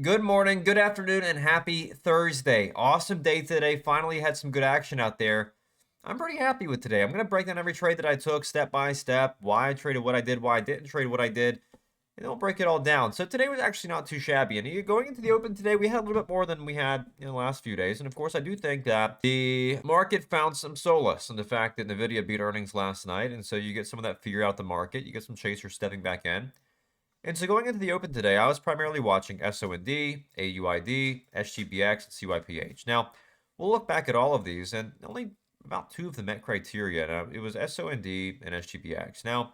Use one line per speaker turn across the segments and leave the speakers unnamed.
Good morning, good afternoon, and happy Thursday. Awesome day today. Finally had some good action out there. I'm pretty happy with today. I'm going to break down every trade that I took step by step, why I traded what I did, why I didn't trade what I did, and then we'll break it all down. So today was actually not too shabby. And going into the open today, we had a little bit more than we had in the last few days. And of course, I do think that the market found some solace in the fact that Nvidia beat earnings last night. And so you get some of that fear out the market. You get some chasers stepping back in. And so going into the open today, I was primarily watching SOND, AUID, SGBX, and CYPH. Now, we'll look back at all of these, and only about two of them met criteria. Now, it was SOND and SGBX. Now,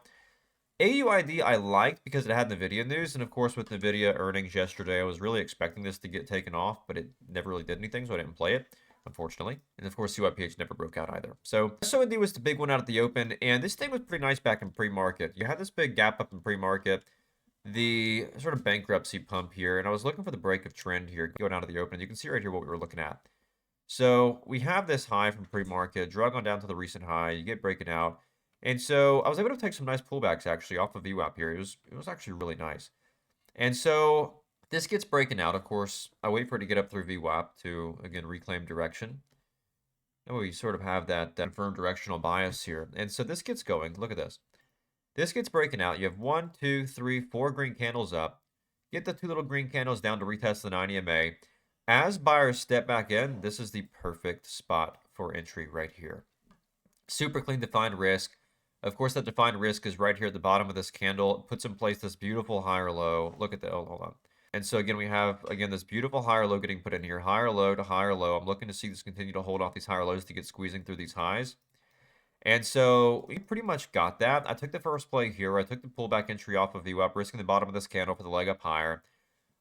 AUID I liked because it had NVIDIA news, and of course with NVIDIA earnings yesterday, I was really expecting this to get taken off, but it never really did anything, so I didn't play it, unfortunately. And of course, CYPH never broke out either. So SOND was the big one out at the open, and this thing was pretty nice back in pre-market. You had this big gap up in pre-market, the sort of bankruptcy pump here, and I was looking for the break of trend here, go down to the open. You can see right here what we were looking at. So we have this high from pre-market, drug on down to the recent high, you get breaking out. And so I was able to take some nice pullbacks actually off of VWAP here. It was actually really nice. And so this gets breaking out. Of course, I wait for it to get up through VWAP to, again, reclaim direction. And we sort of have that confirmed directional bias here. And so this gets going. Look at this. This gets breaking out. You have 1, 2, 3, 4 green candles up. Get the two little green candles down to retest the 9 EMA. As buyers step back in, this is the perfect spot for entry right here. Super clean defined risk. Of course, that defined risk is right here at the bottom of this candle. It puts in place this beautiful higher low. Look at that. Oh, hold on. And so again, we have, again, this beautiful higher low getting put in here. Higher low to higher low. I'm looking to see this continue to hold off these higher lows to get squeezing through these highs. And so we pretty much got that. I took the first play here. I took the pullback entry off of VWAP, risking the bottom of this candle for the leg up higher.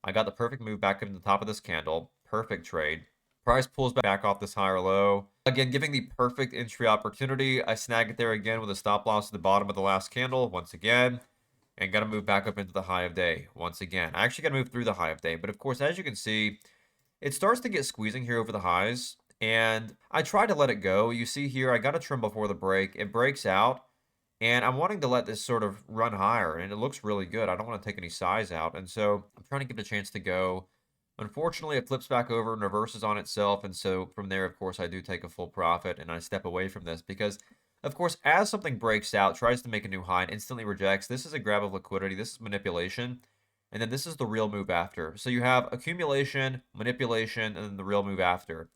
I got the perfect move back into the top of this candle. Perfect trade. Price pulls back off this higher low. Again, giving the perfect entry opportunity. I snag it there again with a stop loss at the bottom of the last candle once again. And got to move back up into the high of day once again. I actually got to move through the high of day. But of course, as you can see, it starts to get squeezing here over the highs. And I tried to let it go. You see here, I got a trim before the break. It breaks out. And I'm wanting to let this sort of run higher. And it looks really good. I don't want to take any size out. And so I'm trying to give it a chance to go. Unfortunately, it flips back over and reverses on itself. And so from there, of course, I do take a full profit. And I step away from this because, of course, as something breaks out, tries to make a new high, and instantly rejects, this is a grab of liquidity. This is manipulation. And then this is the real move after. So you have accumulation, manipulation, and then the real move after.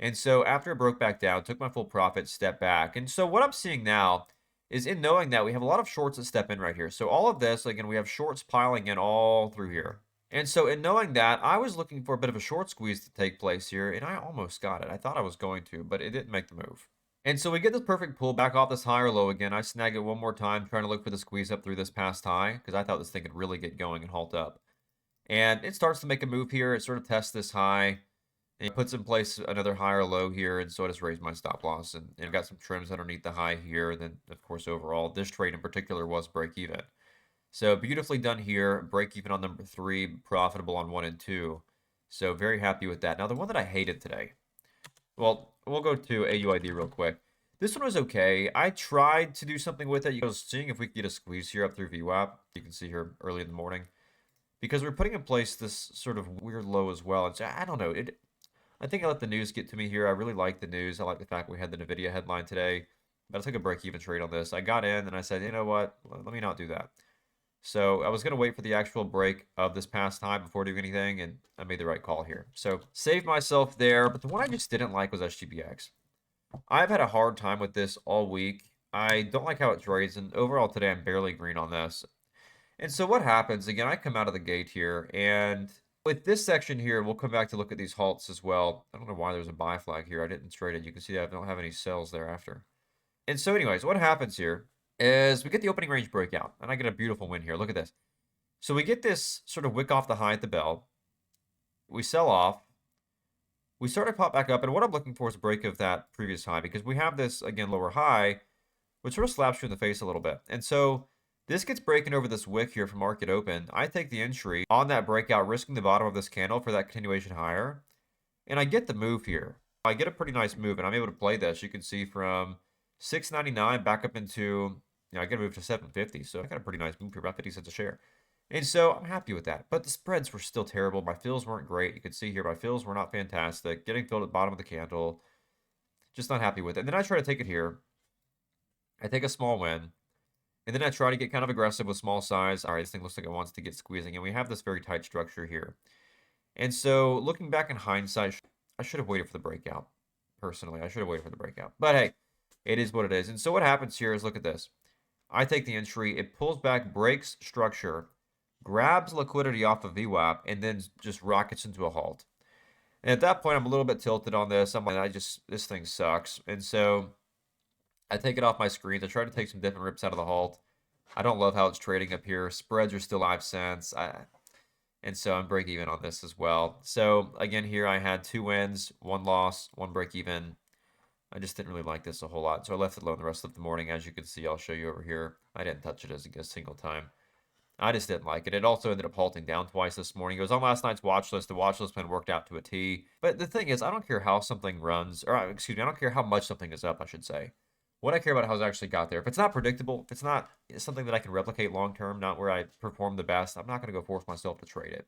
And so after it broke back down, took my full profit, stepped back. And so what I'm seeing now is in knowing that we have a lot of shorts that step in right here. So all of this, again, we have shorts piling in all through here. And so in knowing that, I was looking for a bit of a short squeeze to take place here, and I almost got it. I thought I was going to, but it didn't make the move. And so we get this perfect pull back off this higher low again. I snag it one more time, trying to look for the squeeze up through this past high, because I thought this thing could really get going and halt up. And it starts to make a move here. It sort of tests this high. And it puts in place another higher low here, and so I just raised my stop loss. And I've got some trims underneath the high here. Then, of course, overall, this trade in particular was break even. So beautifully done here. Break even on number 3, profitable on 1 and 2. So very happy with that. Now, the one that I hated today. Well, we'll go to AUID real quick. This one was okay. I tried to do something with it. I was seeing if we could get a squeeze here up through VWAP. You can see here early in the morning. Because we're putting in place this sort of weird low as well. And so, I don't know. I think I let the news get to me here. I really like the news. I like the fact we had the NVIDIA headline today. But I took a break-even trade on this. I got in and I said, you know what? Let me not do that. So I was going to wait for the actual break of this past time before doing anything, and I made the right call here. So saved myself there. But the one I just didn't like was SGBX. I've had a hard time with this all week. I don't like how it trades, and overall today I'm barely green on this. And so what happens, again, I come out of the gate here, and with this section here, we'll come back to look at these halts as well. I don't know why there's a buy flag here. I didn't trade it. You can see I don't have any sells thereafter. And so anyways, what happens here is we get the opening range breakout, and I get a beautiful win here. Look at this. So we get this sort of wick off the high at the bell. We sell off. We start to pop back up, and what I'm looking for is a break of that previous high because we have this, again, lower high, which sort of slaps you in the face a little bit. And so this gets breaking over this wick here from market open. I take the entry on that breakout, risking the bottom of this candle for that continuation higher. And I get the move here. I get a pretty nice move, and I'm able to play this. You can see from 6.99 back up into, I get a move to 7.50. So I got a pretty nice move here, about 50 cents a share. And so I'm happy with that. But the spreads were still terrible. My fills weren't great. You can see here my fills were not fantastic. Getting filled at the bottom of the candle. Just not happy with it. And then I try to take it here. I take a small win. And then I try to get kind of aggressive with small size. All right, this thing looks like it wants to get squeezing. And we have this very tight structure here. And so looking back in hindsight, I should have waited for the breakout. Personally, I should have waited for the breakout. But hey, it is what it is. And so what happens here is, look at this. I take the entry. It pulls back, breaks structure, grabs liquidity off of VWAP, and then just rockets into a halt. And at that point, I'm a little bit tilted on this. I'm like, this thing sucks. And so I take it off my screen. I try to take some different rips out of the halt. I don't love how it's trading up here. Spreads are still 5 cents. And so I'm break even on this as well. So again, here I had 2 wins, 1 loss, 1 break even. I just didn't really like this a whole lot. So I left it alone the rest of the morning. As you can see, I'll show you over here. I didn't touch it as a single time. I just didn't like it. It also ended up halting down twice this morning. It was on last night's watch list. The watch list plan worked out to a T. But the thing is, I don't care how something runs, or excuse me, I don't care how much something is up, I should say. What I care about how it's actually got there. If it's not predictable, if it's not something that I can replicate long term, not where I perform the best, I'm not going to go force myself to trade it.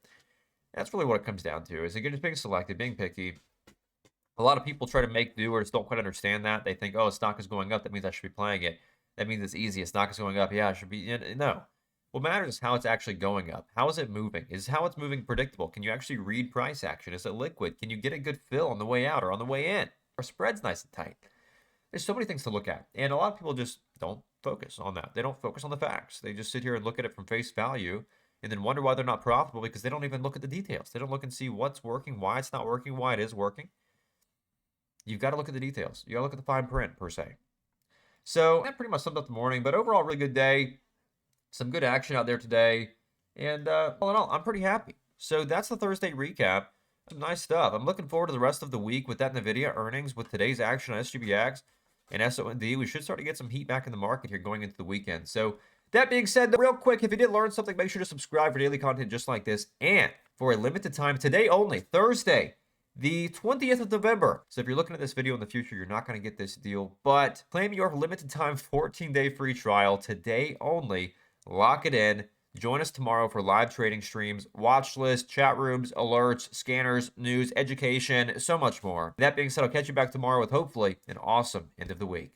That's really what it comes down to, is again, just being selective, being picky. A lot of people try to make do or just don't quite understand that. They think, oh, stock is going up. That means I should be playing it. That means it's easy. A stock is going up. Yeah, I should be. No. What matters is how it's actually going up. How is it moving? Is how it's moving predictable? Can you actually read price action? Is it liquid? Can you get a good fill on the way out or on the way in? Are spreads nice and tight? There's so many things to look at. And a lot of people just don't focus on that. They don't focus on the facts. They just sit here and look at it from face value and then wonder why they're not profitable because they don't even look at the details. They don't look and see what's working, why it's not working, why it is working. You've got to look at the details. You got to look at the fine print, per se. So that pretty much summed up the morning, but overall, really good day. Some good action out there today. And all in all, I'm pretty happy. So that's the Thursday recap. Some nice stuff. I'm looking forward to the rest of the week with that NVIDIA earnings, with today's action on SGBX and SOND. We should start to get some heat back in the market here going into the weekend. So that being said, real quick, if you did learn something, make sure to subscribe for daily content just like this. And for a limited time, today only, Thursday, the 20th of November. So if you're looking at this video in the future, you're not going to get this deal. But claim your limited time 14-day free trial today only. Lock it in. Join us tomorrow for live trading streams, watch lists, chat rooms, alerts, scanners, news, education, so much more. That being said, I'll catch you back tomorrow with hopefully an awesome end of the week.